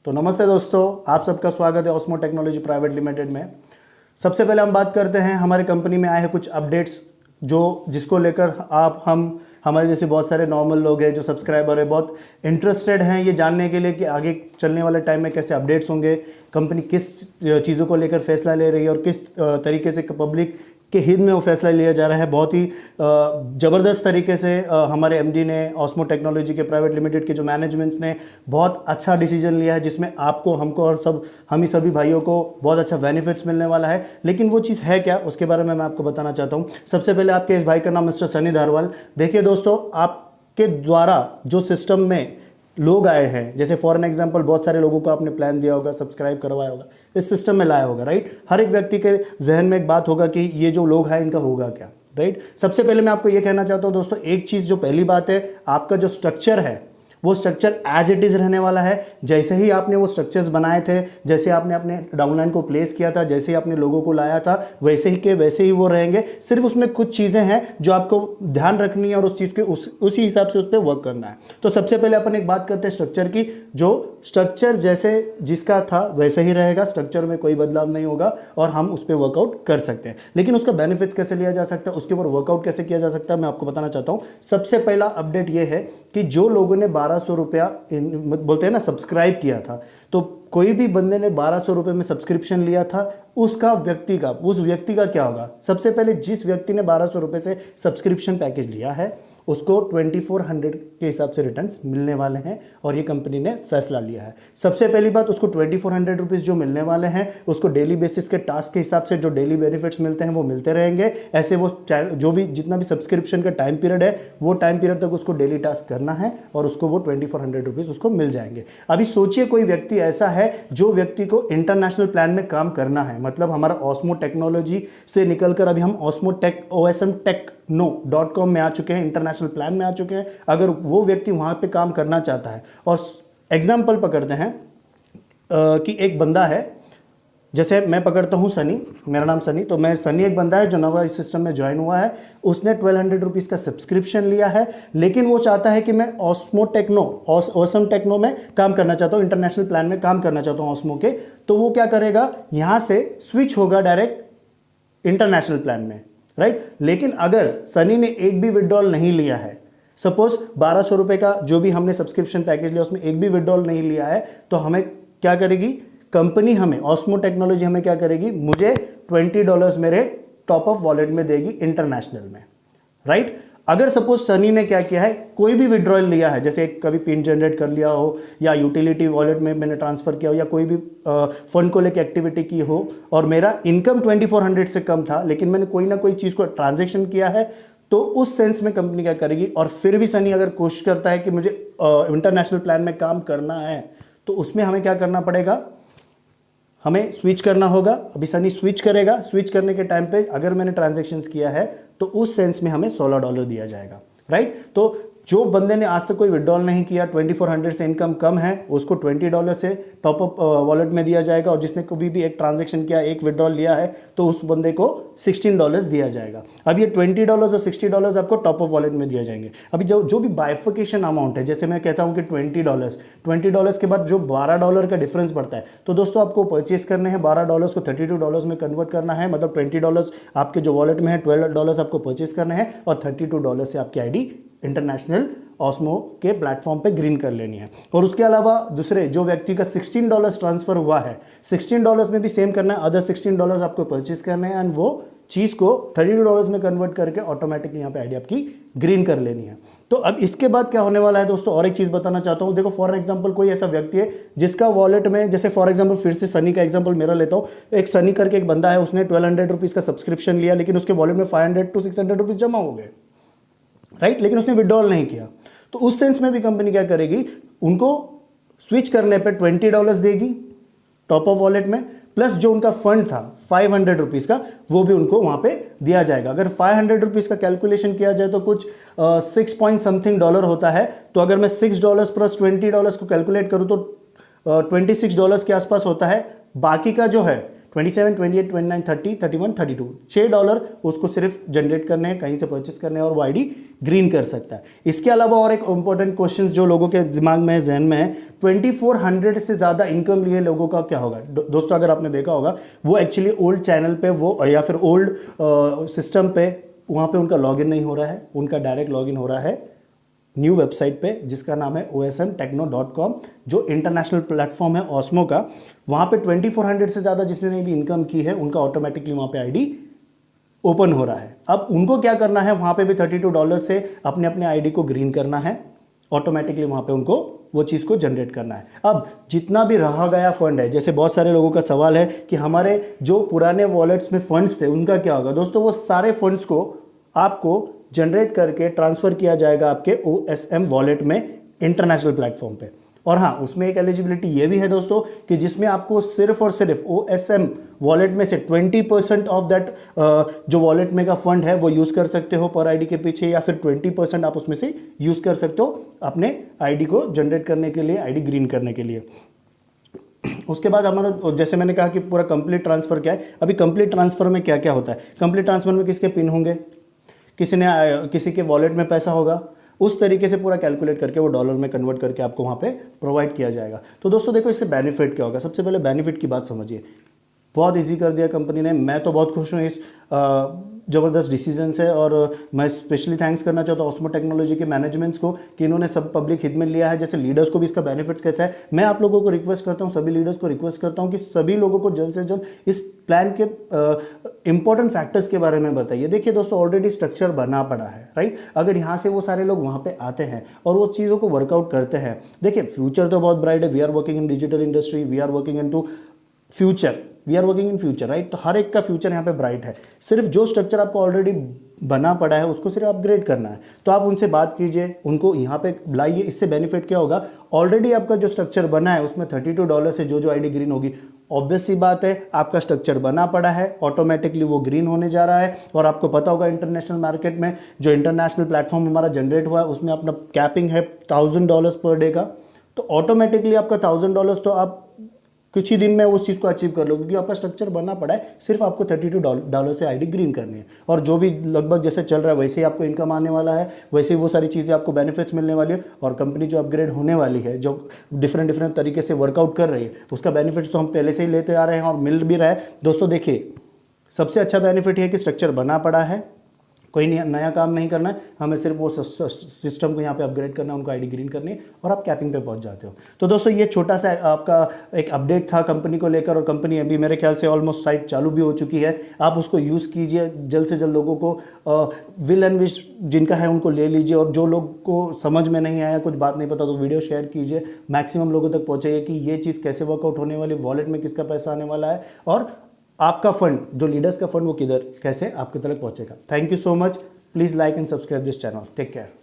तो नमस्ते दोस्तों, आप सबका स्वागत है ऑस्मो टेक्नोलॉजी प्राइवेट लिमिटेड में। सबसे पहले हम बात करते हैं हमारे कंपनी में आए हैं कुछ अपडेट्स जिसको लेकर हमारे जैसे बहुत सारे नॉर्मल लोग हैं जो सब्सक्राइबर है, बहुत इंटरेस्टेड हैं ये जानने के लिए कि आगे चलने वाले टाइम में कैसे अपडेट्स होंगे, कंपनी किस चीज़ों को लेकर फैसला ले रही है और किस तरीके से पब्लिक के हित में वो फैसला लिया जा रहा है। बहुत ही ज़बरदस्त तरीके से हमारे एमडी ने, ऑस्मो टेक्नोलॉजी के प्राइवेट लिमिटेड के जो मैनेजमेंट्स ने बहुत अच्छा डिसीजन लिया है, जिसमें आपको, हमको और हम ही सभी भाइयों को बहुत अच्छा बेनिफिट्स मिलने वाला है। लेकिन वो चीज़ है क्या, उसके बारे में मैं आपको बताना चाहता हूँ। सबसे पहले आपके इस भाई का नाम मिस्टर सनी धारवाल। देखिए दोस्तों, आपके द्वारा जो सिस्टम में लोग आए हैं, जैसे फॉर एन एग्जांपल बहुत सारे लोगों को आपने प्लान दिया होगा, सब्सक्राइब करवाया होगा, इस सिस्टम में लाया होगा, राइट। हर एक व्यक्ति के जहन में एक बात होगा कि ये जो लोग हैं इनका होगा क्या, राइट। सबसे पहले मैं आपको ये कहना चाहता हूँ दोस्तों, एक चीज़ जो पहली बात है, आपका जो स्ट्रक्चर है वो स्ट्रक्चर एज इट इज़ रहने वाला है। जैसे ही आपने वो स्ट्रक्चर्स बनाए थे, जैसे आपने अपने डाउनलाइन को प्लेस किया था, जैसे ही आपने लोगों को लाया था, वैसे ही के वैसे ही वो रहेंगे। सिर्फ उसमें कुछ चीज़ें हैं जो आपको ध्यान रखनी है और उस चीज़ के उसी हिसाब से उस पर वर्क करना है। तो सबसे पहले अपन एक बात करते हैं स्ट्रक्चर की। जो स्ट्रक्चर जैसे जिसका था वैसे ही रहेगा, स्ट्रक्चर में कोई बदलाव नहीं होगा और हम उस पर वर्कआउट कर सकते हैं। लेकिन उसका बेनिफिट कैसे लिया जा सकता है, उसके ऊपर वर्कआउट कैसे किया जा सकता है, मैं आपको बताना चाहता हूँ। सबसे पहला अपडेट ये है कि जो लोगों ने 1200 रुपया बोलते हैं ना सब्सक्राइब किया था, तो कोई भी बंदे ने 1200 रुपये में सब्सक्रिप्शन लिया था, उस व्यक्ति का क्या होगा। सबसे पहले जिस व्यक्ति ने 1200 रुपये से सब्सक्रिप्शन पैकेज लिया है उसको 2400 के हिसाब से रिटर्न्स मिलने वाले हैं और ये कंपनी ने फैसला लिया है। सबसे पहली बात, उसको 2400 रुपीज़ जो मिलने वाले हैं उसको डेली बेसिस के टास्क के हिसाब से जो डेली बेनिफिट्स मिलते हैं वो मिलते रहेंगे। ऐसे वो जो भी जितना भी सब्सक्रिप्शन का टाइम पीरियड है वो टाइम पीरियड तक उसको डेली टास्क करना है और उसको वो 2400 रुपीज़ उसको मिल जाएंगे। अभी सोचिए कोई व्यक्ति ऐसा है जो व्यक्ति को इंटरनेशनल प्लान में काम करना है, मतलब हमारा ऑस्मो टेक्नोलॉजी से निकलकर अभी हम osmotech.com में आ चुके हैं, इंटरनेशनल प्लान में आ चुके हैं। अगर वो व्यक्ति वहाँ पे काम करना चाहता है, और एग्जाम्पल पकड़ते हैं कि एक बंदा है, जैसे मैं पकड़ता हूँ सनी, मेरा नाम सनी, तो मैं सनी एक बंदा है जो नवा इस सिस्टम में ज्वाइन हुआ है। उसने 1200 रुपीज़ का सब्सक्रिप्शन लिया है, लेकिन वो चाहता है कि मैं ऑसम टेक्नो में काम करना चाहता हूँ, इंटरनेशनल प्लान में काम करना चाहता हूँ ऑस्मो के। तो वो क्या करेगा, यहाँ से स्विच होगा डायरेक्ट इंटरनेशनल प्लान में, राइट। लेकिन अगर सनी ने एक भी विड्रॉल नहीं लिया है, सपोज 1200 रुपये का जो भी हमने सब्सक्रिप्शन पैकेज लिया उसमें एक भी विड्रॉल नहीं लिया है, तो हमें क्या करेगी कंपनी, हमें ऑस्मो टेक्नोलॉजी हमें क्या करेगी, मुझे $20 मेरे टॉप अप वॉलेट में देगी इंटरनेशनल में, राइट। अगर सपोज सनी ने क्या किया है, कोई भी विड्रॉल लिया है, जैसे कभी पिन जनरेट कर लिया हो या यूटिलिटी वॉलेट में मैंने ट्रांसफ़र किया हो या कोई भी फंड को लेकर एक्टिविटी की हो और मेरा इनकम 2400 से कम था, लेकिन मैंने कोई ना कोई चीज़ को ट्रांजेक्शन किया है, तो उस सेंस में कंपनी क्या करेगी। और फिर भी सनी अगर कोशिश करता है कि मुझे इंटरनेशनल प्लान में काम करना है, तो उसमें हमें क्या करना पड़ेगा, हमें स्विच करना होगा। अभी सनी स्विच करेगा, स्विच करने के टाइम पे अगर मैंने ट्रांजैक्शंस किया है तो उस सेंस में हमें $16 दिया जाएगा, राइट। तो जो बंदे ने आज तक कोई विड्रॉल नहीं किया, 2400 से इनकम कम है, उसको $20 से टॉप अप वॉलेट में दिया जाएगा, और जिसने कभी भी एक ट्रांजैक्शन किया, एक विड्रॉल लिया है, तो उस बंदे को $16 दिया जाएगा। अब ये $20 और $60 आपको टॉप अप वॉलेट में दिया जाएंगे। अभी जो भी बाइफिकेशन अमाउंट है, जैसे मैं कहता हूँ कि $20 के बाद जो $12 का डिफरेंस पड़ता है, तो दोस्तों आपको परचेस करने हैं, $12 को $32 में कन्वर्ट करना है, मतलब $20 आपके जो वॉलेट में है, $12 आपको परचेस करने हैं और $32 से आपकी आईडी इंटरनेशनल ऑस्मो के प्लेटफॉर्म पे ग्रीन कर लेनी है। और उसके अलावा दूसरे जो व्यक्ति का $16 ट्रांसफ़र हुआ है, $16 में भी सेम करना है, अदर $16 आपको परचेस करने हैं एंड वो चीज़ को $32 में कन्वर्ट करके ऑटोमेटिकली यहाँ पे आईडी आपकी ग्रीन कर लेनी है। तो अब इसके बाद क्या होने वाला है दोस्तों, और एक चीज़ बताना चाहता हूँ। देखो फॉर एग्जांपल कोई ऐसा व्यक्ति है जिसका वॉलेट में, जैसे फॉर एग्जांपल फिर से सनी का एग्जांपल मेरा लेता हूँ, एक सनी करके एक बंदा है, उसने 1200 रुपीज़ का सब्सक्रिप्शन लिया, लेकिन उसके वॉलेट में 500 to 600 रुपीज़ जमा हो गए, राइट, लेकिन उसने विड्रॉल नहीं किया। तो उस सेंस में भी कंपनी क्या करेगी, उनको स्विच करने पे $20 देगी टॉप अप वॉलेट में, प्लस जो उनका फंड था 500 रुपीज़ का, वो भी उनको वहाँ पे दिया जाएगा। अगर 500 रुपीज़ का कैलकुलेशन किया जाए तो कुछ 6 पॉइंट समथिंग डॉलर होता है। तो अगर मैं $6 प्लस $20 को कैलकुलेट करूँ तो $26 के आसपास होता है। बाकी का जो है 27, 28, 29, 30, 31, 32 $6 उसको सिर्फ जनरेट करने हैं, कहीं से परचेस करने हैं और वो आईडी ग्रीन कर सकता है। इसके अलावा और एक इंपॉर्टेंट क्वेश्चन जो लोगों के दिमाग में जहन में है, 2400 से ज़्यादा इनकम लिए लोगों का क्या होगा। दोस्तों अगर आपने देखा होगा वो एक्चुअली ओल्ड चैनल पे वो या फिर ओल्ड सिस्टम पे वहाँ पे उनका लॉगिन नहीं हो रहा है, उनका डायरेक्ट लॉगिन हो रहा है न्यू वेबसाइट पे जिसका नाम है osmtechno.com, जो इंटरनेशनल प्लेटफॉर्म है ऑस्मो का। वहाँ पे 2400 से ज़्यादा जिसने भी इनकम की है उनका ऑटोमेटिकली वहाँ पे आईडी ओपन हो रहा है। अब उनको क्या करना है, वहाँ पे भी $32 से अपने अपने आईडी को ग्रीन करना है, ऑटोमेटिकली वहाँ पे उनको वो चीज़ को जनरेट करना है। अब जितना भी रहा गया फंड है, जैसे बहुत सारे लोगों का सवाल है कि हमारे जो पुराने वॉलेट्स में फंड्स थे उनका क्या होगा। दोस्तों वो सारे फंड्स को आपको जनरेट करके ट्रांसफ़र किया जाएगा आपके OSM वॉलेट में इंटरनेशनल प्लेटफॉर्म पे। और हाँ, उसमें एक एलिजिबिलिटी ये भी है दोस्तों कि जिसमें आपको सिर्फ और सिर्फ OSM वॉलेट में से 20% ऑफ दैट जो वॉलेट में का फंड है वो यूज़ कर सकते हो पर आईडी के पीछे, या फिर 20% आप उसमें से यूज़ कर सकते हो अपने आईडी को जनरेट करने के लिए, आईडी ग्रीन करने के लिए। उसके बाद हमारा जैसे मैंने कहा कि पूरा कंप्लीट ट्रांसफ़र क्या है। अभी कंप्लीट ट्रांसफ़र में क्या क्या होता है, कंप्लीट ट्रांसफ़र में किसके पिन होंगे, किसी के वॉलेट में पैसा होगा, उस तरीके से पूरा कैलकुलेट करके वो डॉलर में कन्वर्ट करके आपको वहाँ पे प्रोवाइड किया जाएगा। तो दोस्तों देखो इससे बेनिफिट क्या होगा। सबसे पहले बेनिफिट की बात समझिए, बहुत इजी कर दिया कंपनी ने। मैं तो बहुत खुश हूँ इस ज़बरदस्त डिसीजन से, और मैं स्पेशली थैंक्स करना चाहता हूँ ऑस्मो टेक्नोलॉजी के मैनेजमेंट्स को कि इन्होंने सब पब्लिक हित में लिया है। जैसे लीडर्स को भी इसका बेनिफिट्स कैसा है, मैं आप लोगों को रिक्वेस्ट करता हूँ, सभी लीडर्स को रिक्वेस्ट करता हूँ कि सभी लोगों को जल्द से जल्द इस प्लान के इंपॉर्टेंट फैक्टर्स के बारे में बताइए। देखिए दोस्तों ऑलरेडी स्ट्रक्चर बना पड़ा है, राइट। अगर यहाँ से वो सारे लोग वहाँ पे आते हैं और वो चीज़ों को वर्कआउट करते हैं, देखिए फ्यूचर तो बहुत ब्राइट है। We are working in digital industry, we are working in to future, we are working in future, right. तो हर एक का फ्यूचर यहाँ पे ब्राइट है। सिर्फ जो स्ट्रक्चर आपको ऑलरेडी बना पड़ा है उसको सिर्फ अपग्रेड करना है। तो आप उनसे बात कीजिए, उनको यहाँ पे लाइए। इससे बेनिफिट क्या होगा, ऑलरेडी आपका जो स्ट्रक्चर बना है उसमें $32 से जो आईडी ग्रीन होगी, ऑब्वियस सी बात है आपका स्ट्रक्चर बना पड़ा है, ऑटोमेटिकली वो ग्रीन होने जा रहा है। और आपको पता होगा इंटरनेशनल मार्केट में जो इंटरनेशनल प्लेटफॉर्म हमारा जनरेट हुआ है उसमें अपना कैपिंग है $1000 पर डे का। तो ऑटोमेटिकली आपका $1000 तो आप कुछ ही दिन में उस चीज़ को अचीव कर लो, क्योंकि आपका स्ट्रक्चर बना पड़ा है। सिर्फ आपको $32 से आईडी ग्रीन करनी है, और जो भी लगभग जैसे चल रहा है वैसे ही आपको इनकम आने वाला है, वैसे ही वो सारी चीज़ें आपको बेनिफिट्स मिलने वाली है। और कंपनी जो अपग्रेड होने वाली है, जो डिफरेंट तरीके से वर्कआउट कर रही है, उसका बेनिफिट्स तो हम पहले से ही लेते आ रहे हैं और मिल भी रहा है। दोस्तों देखिए सबसे अच्छा बेनिफिट है कि स्ट्रक्चर बना पड़ा है, कोई नया काम नहीं करना है, हमें सिर्फ वो सिस्टम को यहाँ पे अपग्रेड करना है, उनको आईडी ग्रीन करनी है और आप कैपिंग पे पहुँच जाते हो। तो दोस्तों ये छोटा सा आपका एक अपडेट था कंपनी को लेकर, और कंपनी अभी मेरे ख्याल से ऑलमोस्ट साइट चालू भी हो चुकी है। आप उसको यूज़ कीजिए, जल्द से जल्द लोगों को विल एंड विश जिनका है उनको ले लीजिए, और जो लोग को समझ में नहीं आया, कुछ बात नहीं पता, तो वीडियो शेयर कीजिए, मैक्सिमम लोगों तक पहुँचाइए कि ये चीज़ कैसे वर्कआउट होने वाली, वॉलेट में किसका पैसा आने वाला है, और आपका फंड जो लीडर्स का फंड वो किधर कैसे आपके तक पहुँचेगा। Thank you so much. Please like and subscribe this channel. Take care.